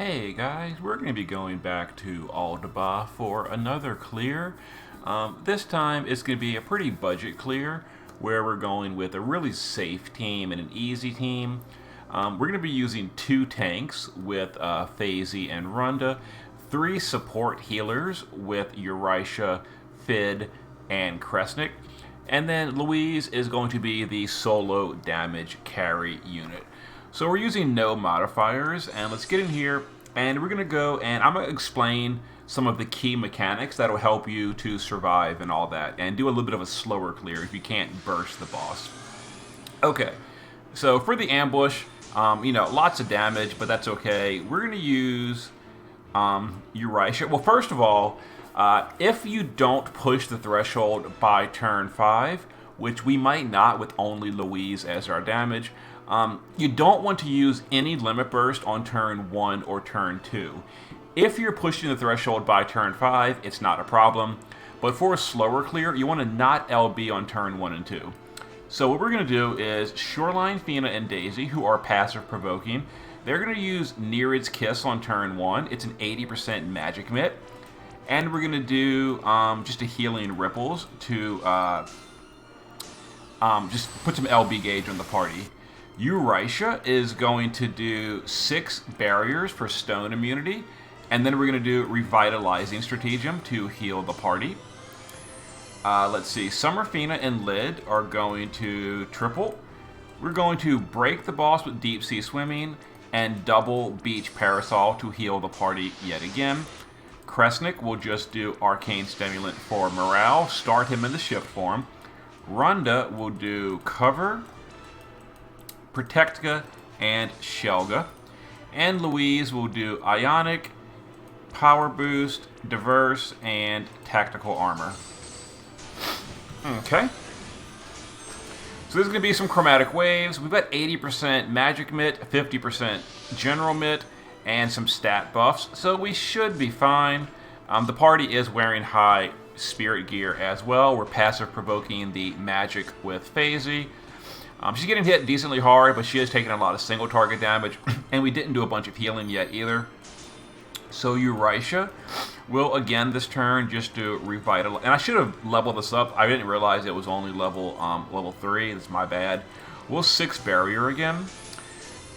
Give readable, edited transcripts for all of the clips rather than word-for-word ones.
Hey guys, we're going to be going back to Aldibah for another clear. This time it's going to be a pretty budget clear where we're going with a really safe team and an easy team. We're going to be using 2 tanks with Phasey and Runda, 3 support healers with Eurisha, Fid, and Kresnik, and then Louise is going to be the solo damage carry unit. So we're using no modifiers, and let's get in here, and we're going to go, and I'm going to explain some of the key mechanics that will help you to survive and all that, and do a little bit of a slower clear if you can't burst the boss. Okay, so for the ambush, lots of damage, but that's okay. We're going to use Eurisha. Well, first of all, if you don't push the threshold by turn 5, which we might not with only Louise as our damage, you don't want to use any limit burst on turn 1 or turn 2. If you're pushing the threshold by turn 5, it's not a problem. But for a slower clear, you want to not LB on turn 1 and 2. So what we're going to do is Shoreline, Fina, and Daisy, who are passive provoking, they're going to use Nereid's Kiss on turn 1. It's an 80% magic mitt. And we're going to do just a healing ripples to just put some LB gauge on the party. Eurisha is going to do 6 barriers for stone immunity, and then we're going to do revitalizing stratagem to heal the party. Let's see, Summer, Fina, and Lid are going to triple. We're going to break the boss with deep sea swimming and double beach parasol to heal the party yet again. Kresnik will just do arcane stimulant for morale, start him in the shift form. Runda will do cover, Protectka, and Shelga. And Louise will do Ionic, Power Boost, Diverse, and Tactical Armor. Okay. So there's going to be some chromatic waves. We've got 80% Magic Mitt, 50% General Mitt, and some stat buffs. So we should be fine. The party is wearing high spirit gear as well. We're passive provoking the magic with Phasey. She's getting hit decently hard, but she is taking a lot of single target damage, and we didn't do a bunch of healing yet either. So Eurisha will, again, this turn just do revitalize. And I should have leveled this up. I didn't realize it was only level 3. That's my bad. We'll 6 barrier again.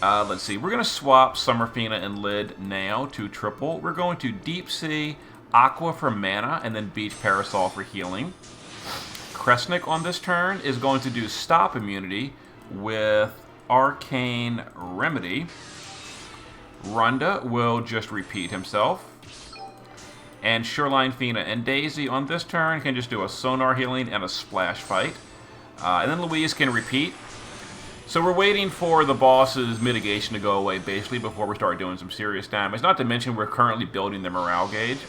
Let's see. We're going to swap Summer, Fina, and Lid now to triple. We're going to Deep Sea, Aqua for mana, and then Beach Parasol for healing. Kresnik on this turn is going to do stop immunity with Arcane Remedy. Runda will just repeat himself. And Shoreline, Fina, and Daisy on this turn can just do a sonar healing and a splash fight. And then Louise can repeat. So we're waiting for the boss's mitigation to go away basically before we start doing some serious damage. Not to mention we're currently building the morale gauge.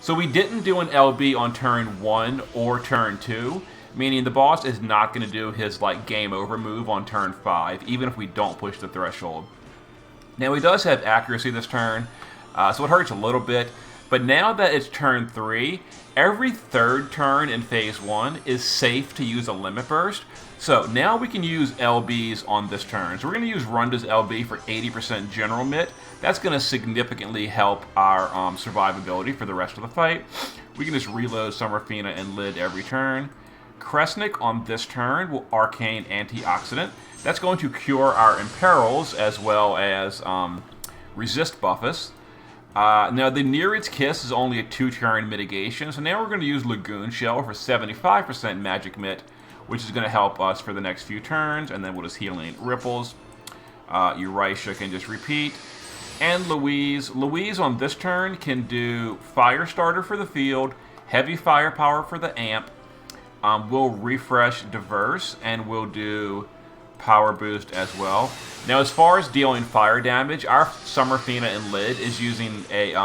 So we didn't do an LB on turn 1 or turn 2, meaning the boss is not going to do his game over move on turn 5, even if we don't push the threshold. Now he does have accuracy this turn, so it hurts a little bit, but now that it's turn 3, every third turn in phase 1 is safe to use a limit burst. So now we can use LBs on this turn. So we're going to use Runda's LB for 80% general mitt. That's going to significantly help our survivability for the rest of the fight. We can just reload Summer, Fina, and Lid every turn. Kresnik on this turn will Arcane Antioxidant. That's going to cure our Imperils as well as resist buffus. Now the Nereid's Kiss is only a 2-turn mitigation, so now we're going to use Lagoon Shell for 75% Magic Mitt, which is going to help us for the next few turns, and then we'll just healing ripples. Eurisha can just repeat. And Louise on this turn can do Fire Starter for the field, Heavy Firepower for the amp. We'll refresh Diverse, and we'll do Power Boost as well. Now, as far as dealing fire damage, our Summer, Fina, and Lid is using a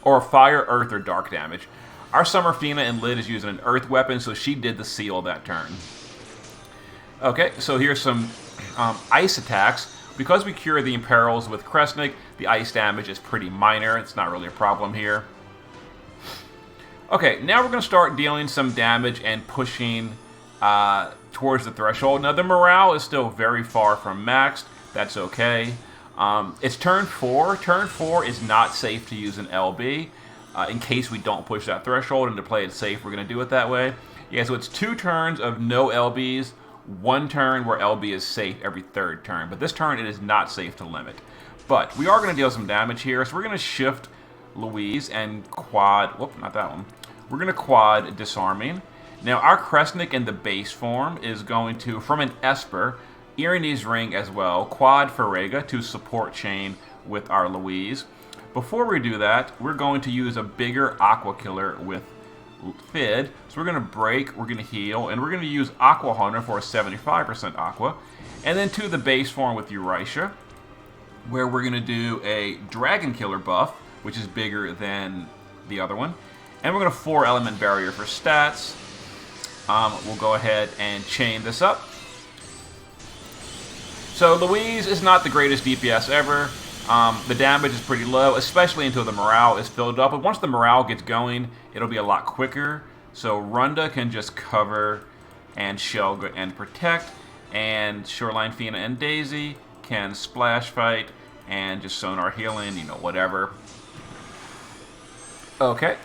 or fire, earth, or dark damage. Our Summer, Fina, and Lid is using an earth weapon, so she did the seal that turn. Okay, so here's some ice attacks. Because we cure the Imperils with Kresnik, the ice damage is pretty minor. It's not really a problem here. Okay, now we're going to start dealing some damage and pushing towards the threshold. Now, the morale is still very far from maxed. That's okay. It's turn 4. Turn 4 is not safe to use an LB. In case we don't push that threshold, and to play it safe, we're going to do it that way. Yeah, so it's 2 turns of no LBs, 1 turn where LB is safe every 3rd turn. But this turn, it is not safe to limit. But we are going to deal some damage here, so we're going to shift Louise and quad... Whoop, not that one. We're going to quad Disarming. Now, our Kresnik in the base form is going to, from an Esper, Erinys Ring as well, quad Farega to support chain with our Louise. Before we do that, we're going to use a bigger Aqua Killer with Fid. So we're going to break, we're going to heal, and we're going to use Aqua Hunter for a 75% Aqua. And then to the base form with Eurytia, where we're going to do a Dragon Killer buff, which is bigger than the other one. And we're going to 4 Element Barrier for stats. We'll go ahead and chain this up. So Louise is not the greatest DPS ever. The damage is pretty low, especially until the morale is filled up. But once the morale gets going, it'll be a lot quicker. So Runda can just cover and Shelga and protect. And Shoreline Fina and Daisy can splash fight and just sonar healing, you know, whatever. Okay.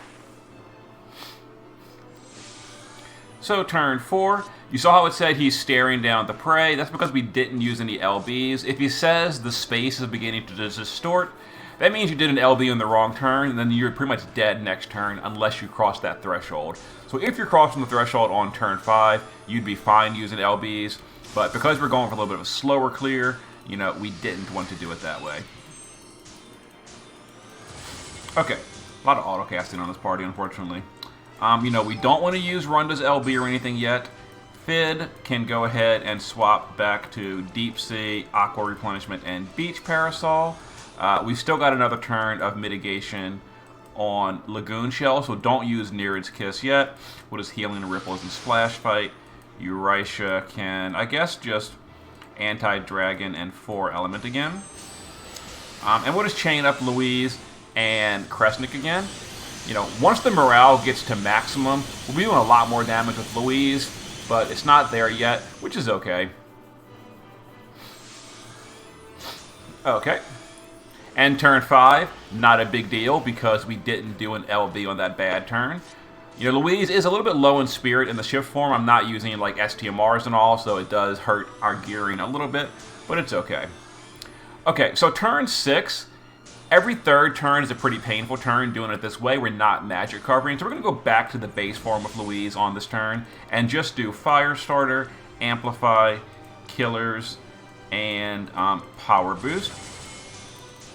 So turn 4. You saw how it said he's staring down the prey. That's because we didn't use any LBs. If he says the space is beginning to distort, that means you did an LB on the wrong turn, and then you're pretty much dead next turn unless you cross that threshold. So if you're crossing the threshold on turn 5, you'd be fine using LBs. But because we're going for a little bit of a slower clear, you know, we didn't want to do it that way. Okay, a lot of auto-casting on this party, unfortunately. You know, we don't want to use Runda's LB or anything yet. Fid can go ahead and swap back to Deep Sea, Aqua Replenishment, and Beach Parasol. We've still got another turn of mitigation on Lagoon Shell, so don't use Nereid's Kiss yet. We'll just Healing Ripples and Splash Fight. Eurytia can, I guess, just Anti-Dragon and 4 Element again. And we'll just chain up Louise and Kresnik again. You know, once the morale gets to maximum, we'll be doing a lot more damage with Louise, but it's not there yet, which is okay. Okay. And turn 5, not a big deal because we didn't do an LB on that bad turn. You know, Louise is a little bit low in spirit in the shift form. I'm not using like STMRs and all, so it does hurt our gearing a little bit, but it's okay. Okay, so turn 6. Every 3rd turn is a pretty painful turn doing it this way. We're not magic covering. So we're going to go back to the base form with Louise on this turn and just do Firestarter, Amplify, Killers, and Power Boost.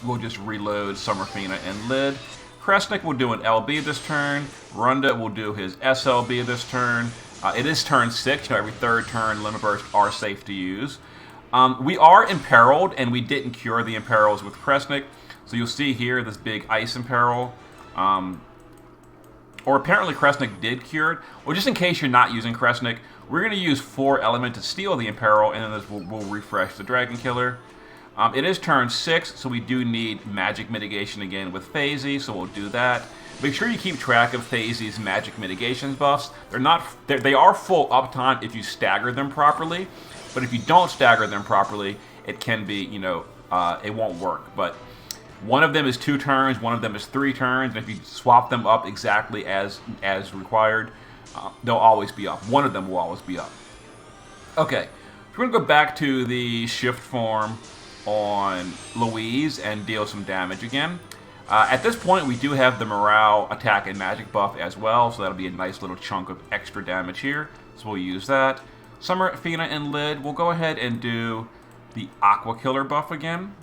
We'll just reload Summerfina and Lid. Kresnik will do an LB this turn. Runda will do his SLB this turn. It is turn 6. You know, every 3rd turn, Limit Burst are safe to use. We are imperiled, and we didn't cure the imperils with Kresnik. So you'll see here this big ice imperil. Or apparently Kresnik did cure it. Well, just in case you're not using Kresnik, we're going to use 4 Element to steal the imperil, and then we'll refresh the Dragon Killer. It is turn 6, so we do need magic mitigation again with Phasey, so we'll do that. Make sure you keep track of Phasey's magic mitigation buffs. They are full uptime if you stagger them properly, but if you don't stagger them properly, it can be, you know, it won't work. But one of them is 2 turns, one of them is 3 turns, and if you swap them up exactly as required, they'll always be up. One of them will always be up. Okay, so we're going to go back to the shift form on Louise and deal some damage again. At this point, we do have the morale, attack, and magic buff as well, so that'll be a nice little chunk of extra damage here. So we'll use that. Summerfina and Lid, we'll go ahead and do the Aqua Killer buff again.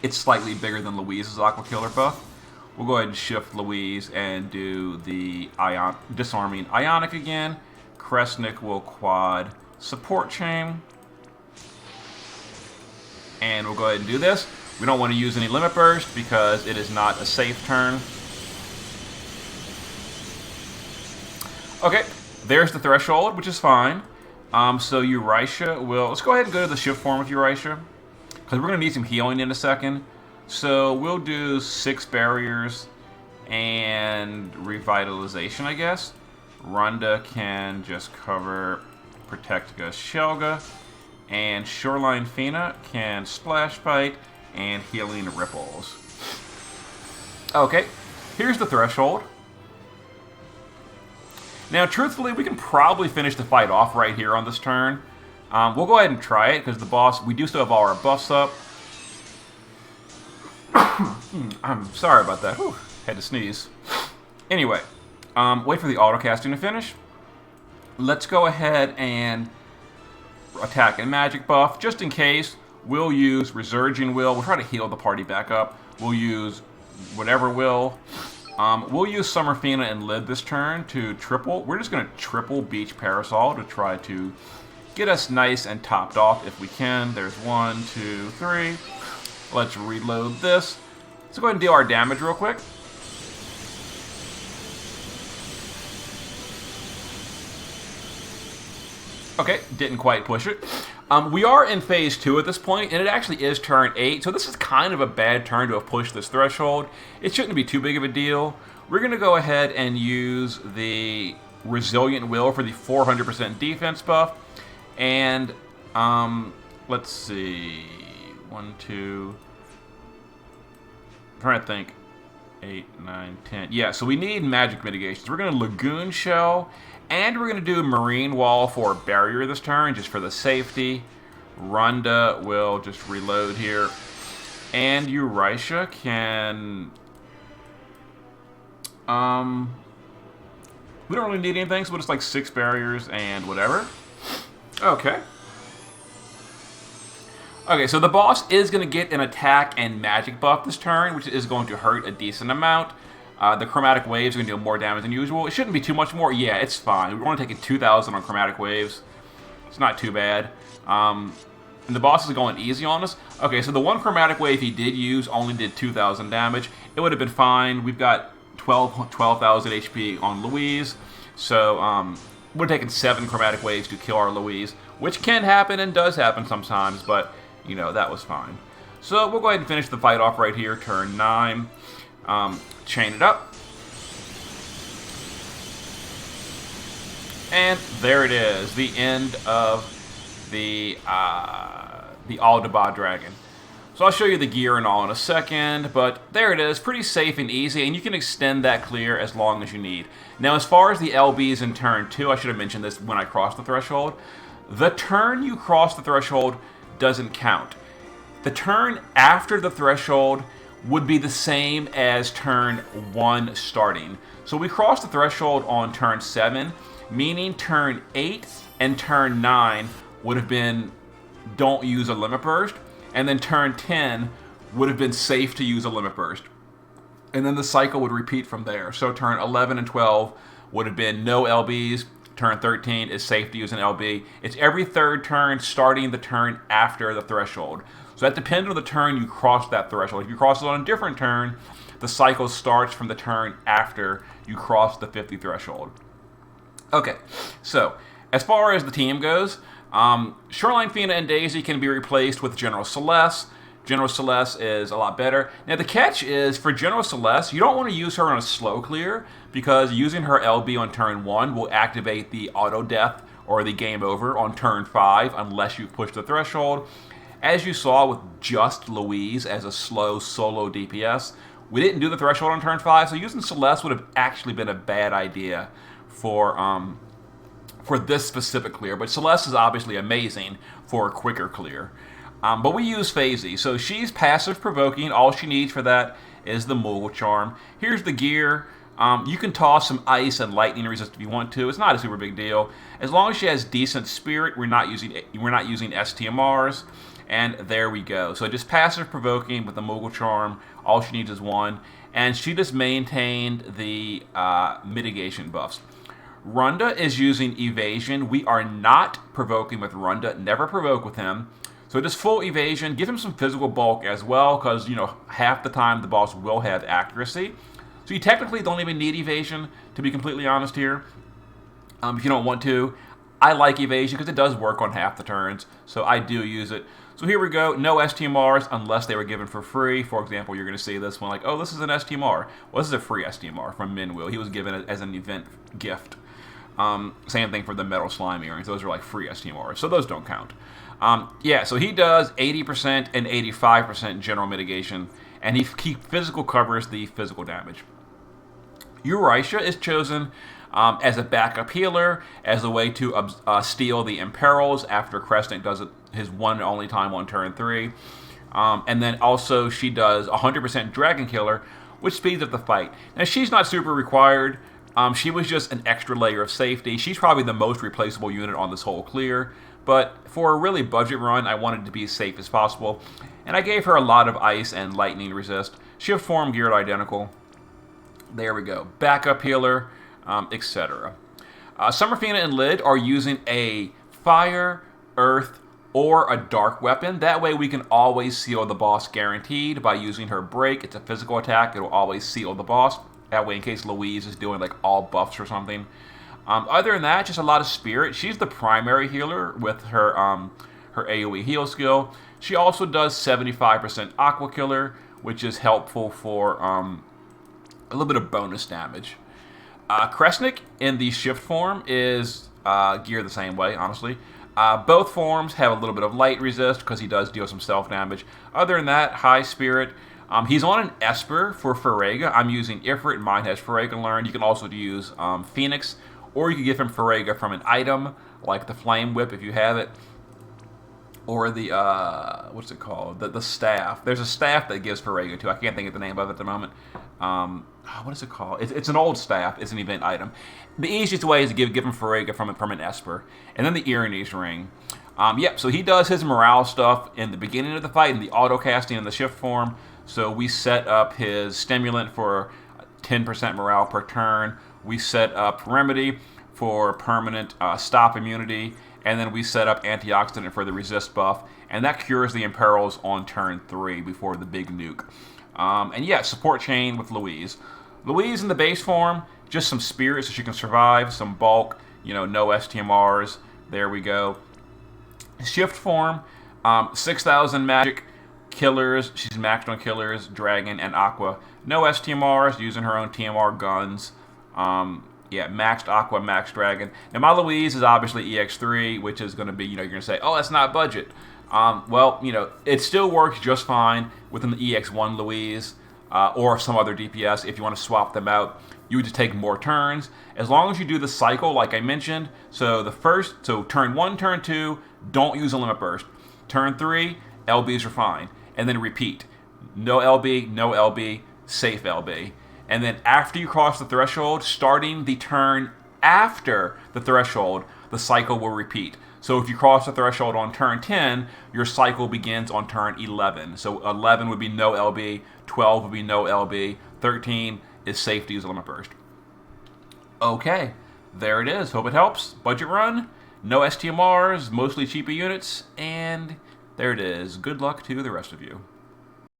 It's slightly bigger than Louise's Aqua Killer buff. We'll go ahead and shift Louise and do the Disarming Ionic again. Kresnik will quad Support Chain. And we'll go ahead and do this. We don't want to use any Limit Burst because it is not a safe turn. Okay, there's the threshold, which is fine. So Eurytia will... Let's go ahead and go to the shift form with Eurytia, because we're going to need some healing in a second. So we'll do 6 barriers and revitalization, I guess. Runda can just cover Protect Shelga. And Shoreline Fina can Splash Fight and Healing Ripples. Okay, here's the threshold. Now, truthfully, we can probably finish the fight off right here on this turn. We'll go ahead and try it, because the boss, we do still have all our buffs up. I'm sorry about that. Whew, had to sneeze. Anyway, wait for the auto-casting to finish. Let's go ahead and attack and magic buff. Just in case, we'll use Resurging Will. We'll try to heal the party back up. We'll use whatever will. We'll use Summer Fina and Lid this turn to triple. We're just going to triple Beach Parasol to try to get us nice and topped off if we can. There's 1, 2, 3. Let's reload this. Let's go ahead and deal our damage real quick. Okay, didn't quite push it. We are in phase 2 at this point, and it actually is turn 8, so this is kind of a bad turn to have pushed this threshold. It shouldn't be too big of a deal. We're going to go ahead and use the Resilient Will for the 400% defense buff. And, let's see, 1, 2, I'm trying to think, 8, 9, 10. Yeah, so we need magic mitigations. We're going to Lagoon Shell, and we're going to do Marine Wall for Barrier this turn, just for the safety. Rhonda will just reload here. And Eurisha can... we don't really need anything, so we'll just like 6 barriers and whatever. Okay. Okay, so the boss is going to get an attack and magic buff this turn, which is going to hurt a decent amount. The Chromatic Waves are going to deal more damage than usual. It shouldn't be too much more. Yeah, it's fine. We're only taking 2,000 on Chromatic Waves. It's not too bad. And the boss is going easy on us. Okay, so the one Chromatic Wave he did use only did 2,000 damage. It would have been fine. We've got 12,000 HP on Louise. So, we're taking 7 Chromatic Waves to kill our Louise, which can happen and does happen sometimes, but, you know, that was fine. So, we'll go ahead and finish the fight off right here, turn 9. Chain it up. And there it is, the end of the Aldibah Dragon. So I'll show you the gear and all in a second, but there it is, pretty safe and easy, and you can extend that clear as long as you need. Now, as far as the LBs in turn 2, I should have mentioned this when I crossed the threshold. The turn you cross the threshold doesn't count. The turn after the threshold would be the same as turn 1 starting. So we crossed the threshold on turn 7, meaning turn 8 and turn 9 would have been don't use a limit burst. And then turn 10 would have been safe to use a limit burst. And then the cycle would repeat from there. So turn 11 and 12 would have been no LBs. Turn 13 is safe to use an LB. It's every third turn starting the turn after the threshold. So that depends on the turn you cross that threshold. If you cross it on a different turn, the cycle starts from the turn after you cross the 50 threshold. Okay, so as far as the team goes, Shoreline Fina and Daisy can be replaced with General Celeste. General Celeste is a lot better. Now the catch is, for General Celeste, you don't want to use her on a slow clear, because using her LB on turn 1 will activate the auto death or the game over on turn 5 unless you push the threshold. As you saw with just Louise as a slow solo DPS, we didn't do the threshold on turn 5, so using Celeste would have actually been a bad idea for this specific clear, but Celeste is obviously amazing for a quicker clear. But we use Phasey, so she's passive provoking. All she needs for that is the Mogul Charm. Here's the gear. You can toss some ice and lightning resist if you want to. It's not a super big deal. As long as she has decent spirit, we're not using STMRs. And there we go. So just passive provoking with the Mogul Charm. All she needs is 1. And she just maintained the mitigation buffs. Rhonda is using evasion. We are not provoking with Rhonda. Never provoke with him. So just full evasion. Give him some physical bulk as well, because, you know, half the time the boss will have accuracy. So you technically don't even need evasion, to be completely honest here, if you don't want to. I like evasion because it does work on half the turns, so I do use it. So here we go. No STMRs unless they were given for free. For example, you're going to see this one like, oh, this is an STMR. Well, this is a free STMR from Minwil. He was given it as an event gift. Same thing for the Metal Slime earrings. Those are like free STMRs, so those don't count. Yeah, so he does 80% and 85% general mitigation, and he physical covers the physical damage. Eurasia is chosen as a backup healer, as a way to steal the Imperils after Kresnik does it his one and only time on turn 3. And then also she does 100% Dragon Killer, which speeds up the fight. Now she's not super required. She was just an extra layer of safety. She's probably the most replaceable unit on this whole clear. But for a really budget run, I wanted to be as safe as possible. And I gave her a lot of ice and lightning resist. Shift form geared identical. There we go. Backup healer, etc. Summerfina and Lid are using a fire, earth, or a dark weapon. That way we can always seal the boss guaranteed by using her break. It's a physical attack. It will always seal the boss. That way in case Louise is doing like all buffs or something. Other than that, just a lot of spirit. She's the primary healer with her her AoE heal skill. She also does 75% Aqua Killer, which is helpful for a little bit of bonus damage. Kresnik in the shift form is geared the same way, honestly. Both forms have a little bit of light resist because he does deal some self damage. Other than that, high spirit. He's on an Esper for Farega. I'm using Ifrit. Mine has Farega learned. You can also use Phoenix, or you can give him Farega from an item like the Flame Whip if you have it, or the what's it called? The staff. There's a staff that gives Farega too. I can't think of the name of it at the moment. What is it called? It's an old staff. It's an event item. The easiest way is to give him Farega from an Esper, and then the Irenes ring. Yep. So he does his morale stuff in the beginning of the fight, in the auto casting in the shift form. So we set up his stimulant for 10% morale per turn. We set up Remedy for permanent stop immunity. And then we set up Antioxidant for the resist buff. And that cures the Imperils on turn 3 before the big nuke. And yeah, support chain with Louise. Louise in the base form, just some spirit so she can survive. Some bulk, no STMRs. There we go. Shift form, 6,000 magic. Killers, she's maxed on killers, dragon, and aqua. No STMRs, using her own TMR guns. Yeah, maxed aqua, maxed dragon. Now my Louise is obviously EX3, which is going to be, you're going to say, oh, that's not budget. Well, it still works just fine within the EX1 Louise or some other DPS. If you want to swap them out, you would just take more turns. As long as you do the cycle, like I mentioned. So turn 1, turn 2, don't use a limit burst. Turn 3, LBs are fine. And then repeat. No LB, no LB, safe LB. And then after you cross the threshold, starting the turn after the threshold, the cycle will repeat. So if you cross the threshold on turn 10, your cycle begins on turn 11. So 11 would be no LB, 12 would be no LB, 13 is safe to use a limit burst. Okay, there it is. Hope it helps. Budget run, no STMRs, mostly cheaper units, and there it is. Good luck to the rest of you.